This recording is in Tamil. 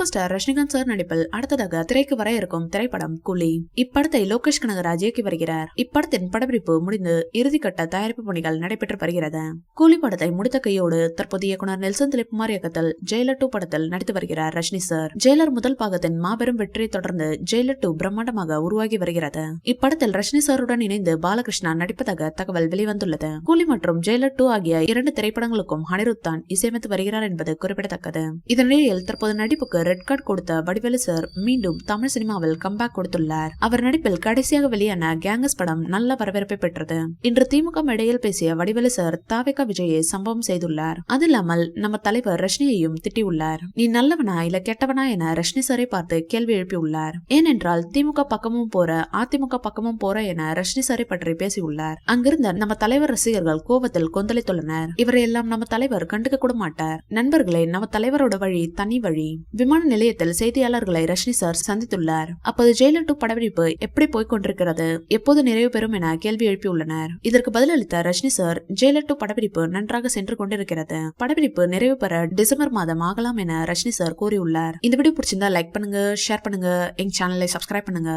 ஸ்டார் ரஜினிகாந்த் சார் நடிப்பில் அடுத்ததாக திரைக்கு வர இருக்கும் திரைப்படம் கூலி. இப்படத்தை லோகேஷ் கனகராஜ் இயக்கி வருகிறார். இப்படத்தின் படப்பிடிப்பு முடிந்து இறுதிக்கட்ட தயாரிப்பு பணிகள் நடைபெற்று வருகிறது. கூலி படத்தை முடித்த கையோடு தற்போது இயக்குனர் நெல்சன் திலீப்குமார் இயக்கத்தில் ஜெயிலர் 2 படத்தில் நடித்து வருகிறார் ரஜினி சார். ஜெயிலர் முதல் பாகத்தின் மாபெரும் வெற்றியை தொடர்ந்து ஜெயிலர் 2 பிரம்மாண்டமாக உருவாகி வருகிறது. இப்படத்தில் ரஜினி சாருடன் இணைந்து பாலகிருஷ்ணா நடிப்பதாக தகவல் வெளிவந்துள்ளது. கூலி மற்றும் ஜெயிலர் 2 ஆகிய 2 திரைப்படங்களுக்கும் அனிருத் தான் இசையமைத்து வருகிறார் என்பது குறிப்பிடத்தக்கது. இதனிடையில் தற்போது நடிப்புக்கு ரெட் கார்டு கொடுத்த வடிவேலு சார் மீண்டும் தமிழ் சினிமாவில் கம்பேக் கொடுத்துள்ளார். அவர் நடிப்பில் கடைசியாக வெளியான கேங்கஸ் படம் நல்ல வரவேற்பை பெற்றது. இன்று திமுக மேடையில் பேசிய வடிவேலு சார் தாவேகா விஜயை சம்பவம் செய்துள்ளார். அது இல்லாமல் நம்ம தலைவர் ரஜினியையும் திட்டியுள்ளார். நீ நல்லவனா இல்ல கெட்டவனா என ரஜினி சாரை பார்த்து கேள்வி எழுப்பியுள்ளார். ஏனென்றால் திமுக பக்கமும் போற அதிமுக பக்கமும் போற என ரஜினி சாரை பற்றி பேசியுள்ளார். அங்கிருந்த நம்ம தலைவர் ரசிகர்கள் கோபத்தில் கொந்தளித்துள்ளனர். இவரையெல்லாம் நம்ம தலைவர் கண்டுக்க கூட மாட்டார். நண்பர்களே, நம்ம தலைவரோட வழி தனி வழி. விமான நிலையத்தில் செய்தியாளர்களை ரஜினி சார் சந்தித்துள்ளார். அப்போது ஜெயிலர் 2 படப்பிடிப்பு எப்படி போய்கொண்டிருக்கிறது, எப்போது நிறைவு பெறும் என கேள்வி எழுப்பியுள்ளனர். இதற்கு பதிலளித்த ரஜினி சார், ஜெயிலர் 2 படப்பிடிப்பு நன்றாக சென்று கொண்டிருக்கிறது. படப்பிடிப்பு நிறைவு பெற டிசம்பர் மாதம் ஆகலாம் என ரஜினி சார் கூறியுள்ளார். இந்த வீடியோ பிடிச்சிருந்தா லைக் பண்ணுங்க, ஷேர் பண்ணுங்க, எங்க சேனலை சப்ஸ்கிரைப் பண்ணுங்க.